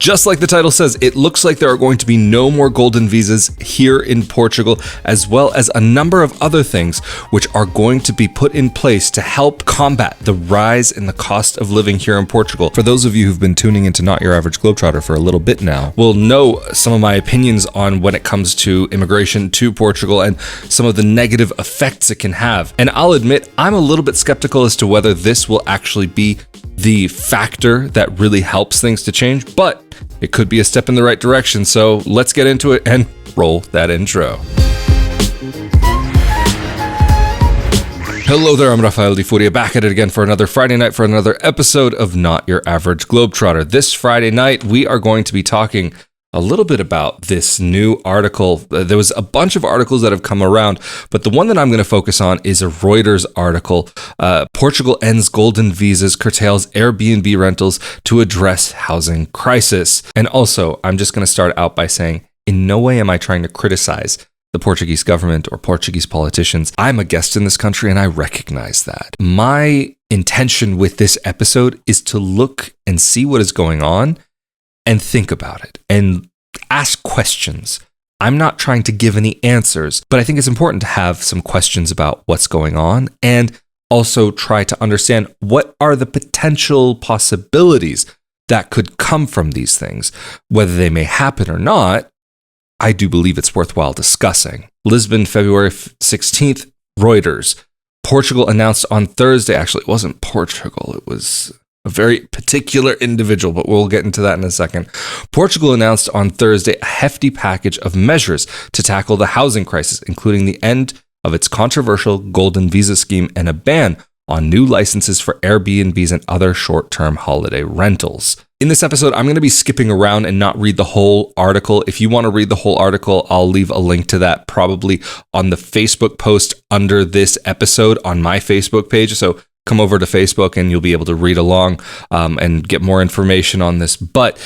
Just like the title says, it looks like there are going to be no more golden visas here in Portugal, as well as a number of other things which are going to be put in place to help combat the rise in the cost of living here in Portugal. For those of you who've been tuning into Not Your Average Globetrotter for a little bit now, will know some of my opinions on when it comes to immigration to Portugal and some of the negative effects it can have. And I'll admit, I'm a little bit skeptical as to whether this will actually be the factor that really helps things to change, but it could be a step in the right direction. So let's get into it and roll that intro. Hello there, I'm Rafael de Furia, back at it again for another Friday night for another episode of Not Your Average Globetrotter. This Friday night, we are going to be talking a little bit about this new article. There was a bunch of articles that have come around, but the one that I'm going to focus on is a Reuters article. Portugal ends golden visas, curtails Airbnb rentals to address housing crisis. And also, I'm just going to start out by saying, in no way am I trying to criticize the Portuguese government or Portuguese politicians. I'm a guest in this country and I recognize that. My intention with this episode is to look and see what is going on and think about it and ask questions. I'm not trying to give any answers, but I think it's important to have some questions about what's going on and also try to understand what are the potential possibilities that could come from these things. Whether they may happen or not, I do believe it's worthwhile discussing. Lisbon, February 16th, Reuters. Portugal announced on Thursday, actually it wasn't Portugal, it was a very particular individual, but we'll get into that in a second. Portugal announced on Thursday a hefty package of measures to tackle the housing crisis, including the end of its controversial golden visa scheme and a ban on new licenses for Airbnbs and other short-term holiday rentals. In this episode, I'm going to be skipping around and not read the whole article. If you want to read the whole article, I'll leave a link to that probably on the Facebook post under this episode on my Facebook page. So come over to Facebook and you'll be able to read along and get more information on this. But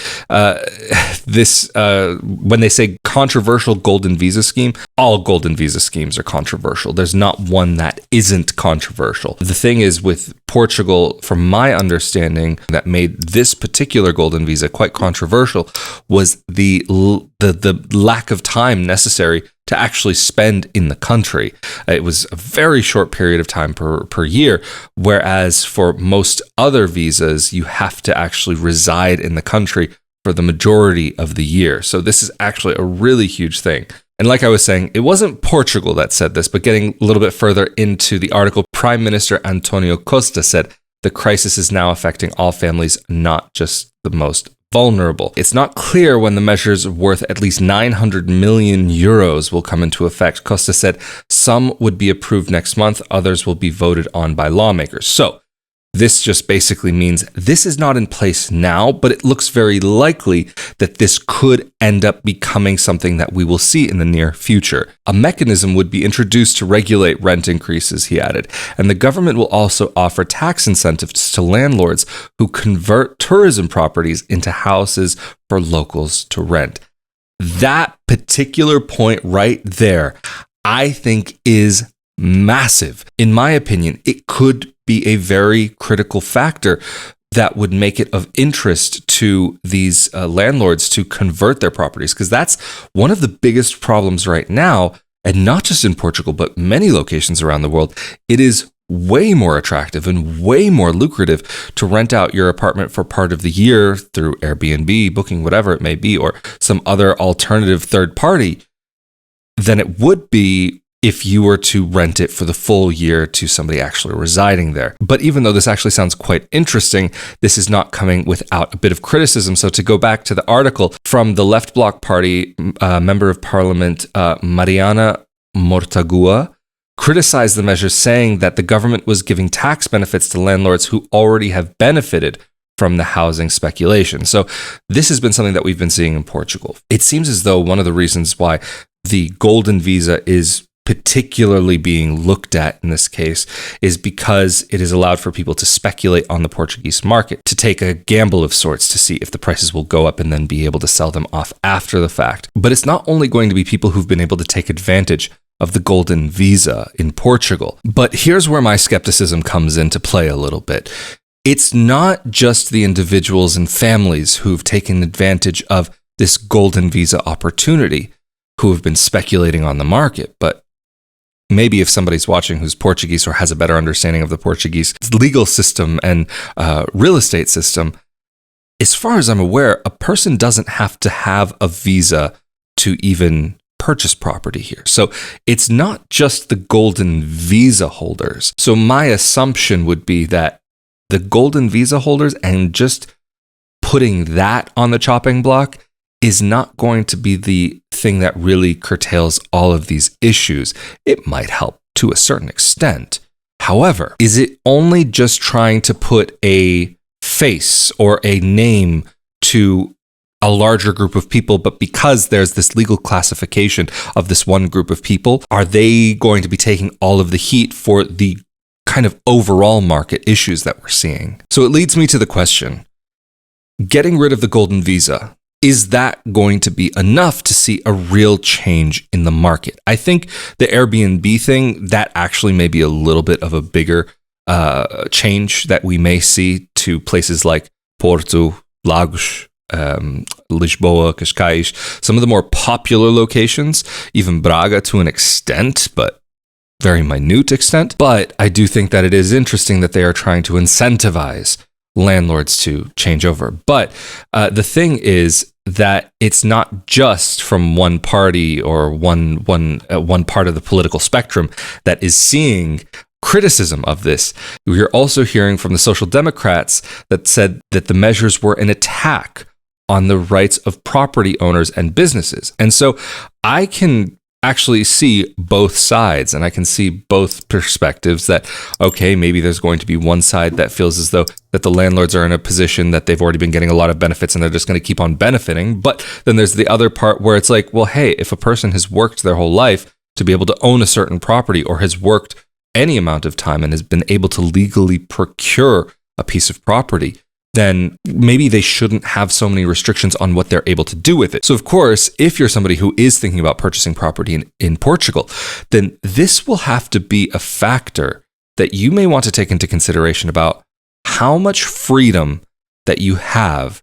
when they say controversial golden visa scheme, all golden visa schemes are controversial. There's not one that isn't controversial. The thing is with Portugal, from my understanding, that made this particular golden visa quite controversial was the lack of time necessary to actually spend in the country. It was a very short period of time per year, whereas for most other visas, you have to actually reside in the country for the majority of the year. So this is actually a really huge thing. And like I was saying, it wasn't Portugal that said this, but getting a little bit further into the article, Prime Minister Antonio Costa said, the crisis is now affecting all families, not just the most vulnerable. It's not clear when the measures worth at least 900 million euros will come into effect. Costa said some would be approved next month, others will be voted on by lawmakers. So this just basically means this is not in place now, but it looks very likely that this could end up becoming something that we will see in the near future. A mechanism would be introduced to regulate rent increases, he added, and the government will also offer tax incentives to landlords who convert tourism properties into houses for locals to rent. That particular point right there, I think, is massive. In my opinion, it could be a very critical factor that would make it of interest to these landlords to convert their properties, because that's one of the biggest problems right now, and not just in Portugal, but many locations around the world. It is way more attractive and way more lucrative to rent out your apartment for part of the year through Airbnb, Booking, whatever it may be, or some other alternative third party than it would be if you were to rent it for the full year to somebody actually residing there. But even though this actually sounds quite interesting, this is not coming without a bit of criticism. So to go back to the article from the Left Bloc Party, Member of Parliament Mariana Mortagua criticized the measure, saying that the government was giving tax benefits to landlords who already have benefited from the housing speculation. So this has been something that we've been seeing in Portugal. It seems as though one of the reasons why the golden visa is particularly being looked at in this case is because it is allowed for people to speculate on the Portuguese market, to take a gamble of sorts to see if the prices will go up and then be able to sell them off after the fact. But it's not only going to be people who've been able to take advantage of the golden visa in Portugal. But here's where my skepticism comes into play a little bit. it's not just the individuals and families who've taken advantage of this golden visa opportunity who have been speculating on the market, but maybe if somebody's watching who's Portuguese or has a better understanding of the Portuguese legal system and real estate system, as far as I'm aware, a person doesn't have to have a visa to even purchase property here. So it's not just the golden visa holders. So my assumption would be that the golden visa holders and just putting that on the chopping block is not going to be the thing that really curtails all of these issues. It might help to a certain extent. However, is it only just trying to put a face or a name to a larger group of people, but because there's this legal classification of this one group of people, are they going to be taking all of the heat for the kind of overall market issues that we're seeing? So it leads me to the question, getting rid of the golden visa, is that going to be enough to see a real change in the market? I think the Airbnb thing, that actually may be a little bit of a bigger change that we may see to places like Porto, Lagos, Lisboa, Cascais, some of the more popular locations, even Braga to an extent, but very minute extent. But I do think that it is interesting that they are trying to incentivize landlords to change over. But the thing is that it's not just from one party or one part of the political spectrum that is seeing criticism of this. We are also hearing from the Social Democrats that said that the measures were an attack on the rights of property owners and businesses. And so I can actually see both sides, and I can see both perspectives that, okay, maybe there's going to be one side that feels as though that the landlords are in a position that they've already been getting a lot of benefits and they're just going to keep on benefiting. But then there's the other part where it's like, well, hey, if a person has worked their whole life to be able to own a certain property or has worked any amount of time and has been able to legally procure a piece of property, then maybe they shouldn't have so many restrictions on what they're able to do with it. So of course, if you're somebody who is thinking about purchasing property in Portugal, then this will have to be a factor that you may want to take into consideration about how much freedom that you have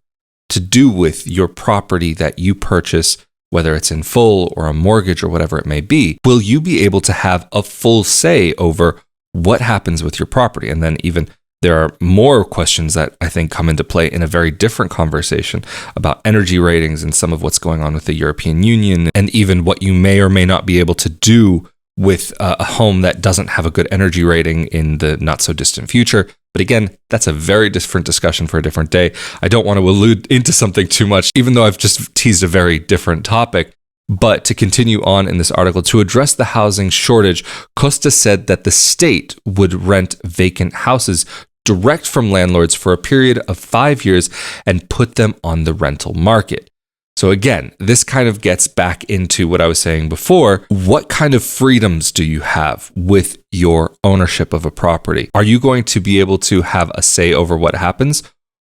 to do with your property that you purchase, whether it's in full or a mortgage or whatever it may be. Will you be able to have a full say over what happens with your property? And then even there are more questions that I think come into play in a very different conversation about energy ratings and some of what's going on with the European Union, and even what you may or may not be able to do with a home that doesn't have a good energy rating in the not so distant future. But again, that's a very different discussion for a different day. I don't want to allude into something too much, even though I've just teased a very different topic. But to continue on in this article, to address the housing shortage, Costa said that the state would rent vacant houses direct from landlords for a period of 5 years and put them on the rental market. So again, this kind of gets back into what I was saying before. What kind of freedoms do you have with your ownership of a property? Are you going to be able to have a say over what happens?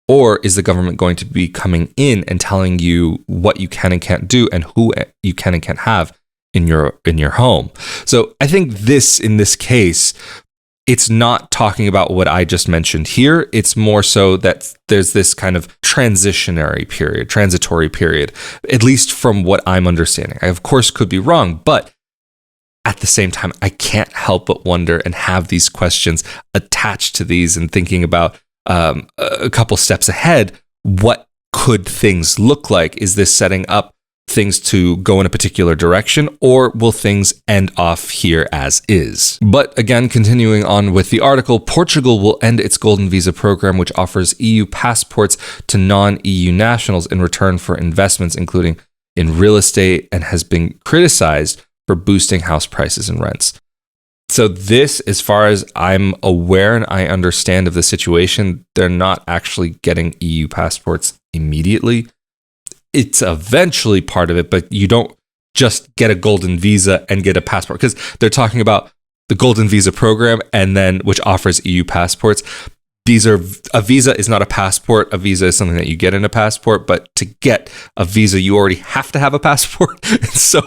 Or is the government going to be coming in and telling you what you can and can't do and who you can and can't have in your home? So I think in this case, it's not talking about what I just mentioned here. It's more so that there's this kind of transitory period, at least from what I'm understanding. I, of course, could be wrong, but at the same time, I can't help but wonder and have these questions attached to these and thinking about a couple steps ahead. What could things look like? Is this setting up things to go in a particular direction, or will things end off here as is? But again, continuing on with the article, Portugal will end its golden visa program, which offers EU passports to non-EU nationals in return for investments, including in real estate, and has been criticized for boosting house prices and rents. So this, as far as I'm aware and I understand of the situation, they're not actually getting EU passports immediately. It's eventually part of it, but you don't just get a golden visa and get a passport, because they're talking about the golden visa program and then which offers EU passports. A visa is not a passport. A visa is something that you get in a passport, but to get a visa, you already have to have a passport. So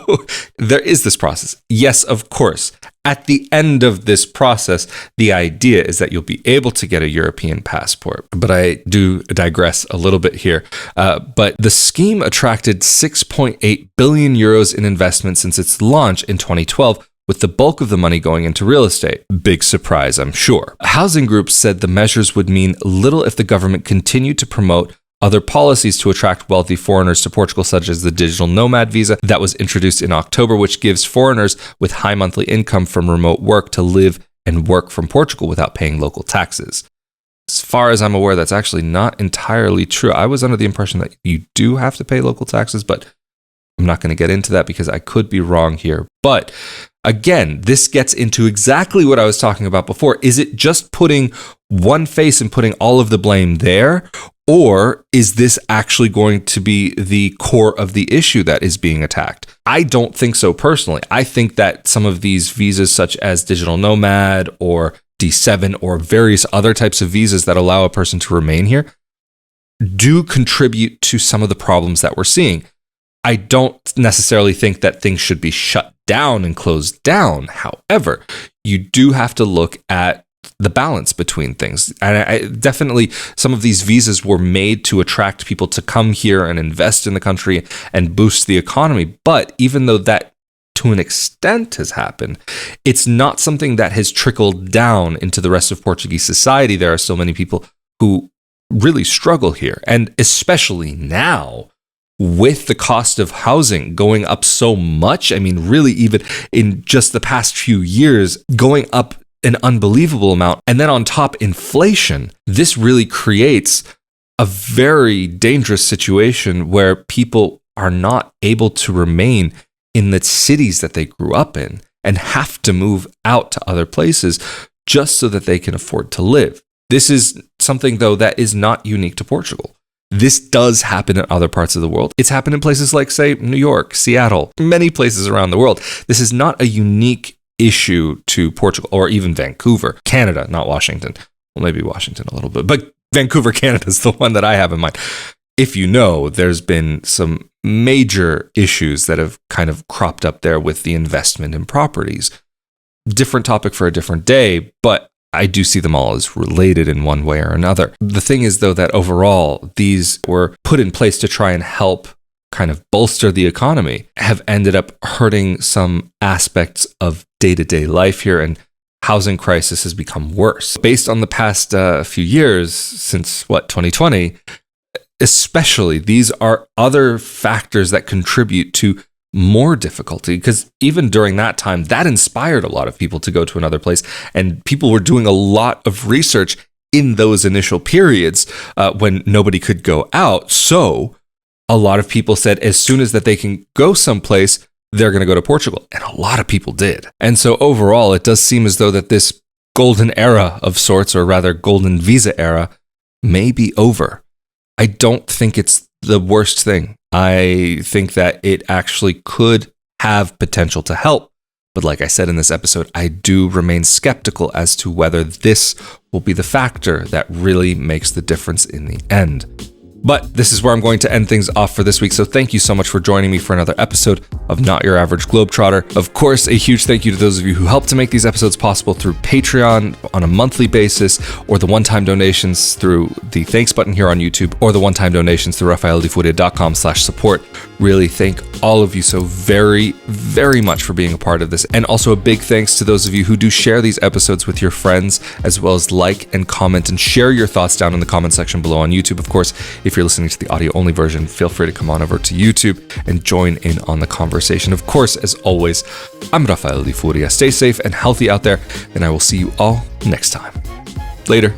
there is this process. Yes, of course, At the end of this process, the idea is that you'll be able to get a European passport. But I do digress a little bit here. But the scheme attracted 6.8 billion euros in investment since its launch in 2012, with the bulk of the money going into real estate. Big surprise, I'm sure. Housing groups said the measures would mean little if the government continued to promote other policies to attract wealthy foreigners to Portugal, such as the digital nomad visa that was introduced in October, which gives foreigners with high monthly income from remote work to live and work from Portugal without paying local taxes. As far as I'm aware, that's actually not entirely true. I was under the impression that you do have to pay local taxes, but I'm not going to get into that because I could be wrong here. But again, this gets into exactly what I was talking about before. Is it just putting one face and putting all of the blame there? Or is this actually going to be the core of the issue that is being attacked? I don't think so personally. I think that some of these visas, such as digital nomad or D7 or various other types of visas that allow a person to remain here, do contribute to some of the problems that we're seeing. I don't necessarily think that things should be shut down and closed down. However, you do have to look at the balance between things. And I definitely, some of these visas were made to attract people to come here and invest in the country and boost the economy. But even though that to an extent has happened, it's not something that has trickled down into the rest of Portuguese society. There are so many people who really struggle here. And especially now, with the cost of housing going up so much, I mean, really, even in just the past few years, going up an unbelievable amount. And then on top, inflation. This really creates a very dangerous situation where people are not able to remain in the cities that they grew up in and have to move out to other places just so that they can afford to live. This is something, though, that is not unique to Portugal. This does happen in other parts of the world. It's happened in places like, say, New York, Seattle, many places around the world. This is not a unique issue to Portugal or even Vancouver, Canada, not Washington. Well, maybe Washington a little bit, but Vancouver, Canada is the one that I have in mind. If you know, there's been some major issues that have kind of cropped up there with the investment in properties. Different topic for a different day, but I do see them all as related in one way or another. The thing is, though, that overall, these were put in place to try and help kind of bolster the economy, have ended up hurting some aspects of day-to-day life here, and housing crisis has become worse. Based on the past few years, since 2020, especially, these are other factors that contribute to more difficulty, because even during that time, that inspired a lot of people to go to another place, and people were doing a lot of research in those initial periods when nobody could go out. So a lot of people said as soon as that they can go someplace, they're going to go to Portugal. And a lot of people did. And so overall, it does seem as though that this golden era of sorts, or rather golden visa era, may be over. I don't think it's the worst thing. I think that it actually could have potential to help. But like I said in this episode, I do remain skeptical as to whether this will be the factor that really makes the difference in the end. But this is where I'm going to end things off for this week. So thank you so much for joining me for another episode of Not Your Average Globetrotter. Of course, a huge thank you to those of you who help to make these episodes possible through Patreon on a monthly basis, or the one-time donations through the thanks button here on YouTube, or the one-time donations through rafaeldefuria.com/support. Really thank all of you so very, very much for being a part of this. And also a big thanks to those of you who do share these episodes with your friends, as well as like and comment and share your thoughts down in the comment section below on YouTube. Of course, if you're listening to the audio only version, feel free to come on over to YouTube and join in on the conversation. Of course, as always, I'm Rafael de Furia. Stay safe and healthy out there, and I will see you all next time. Later.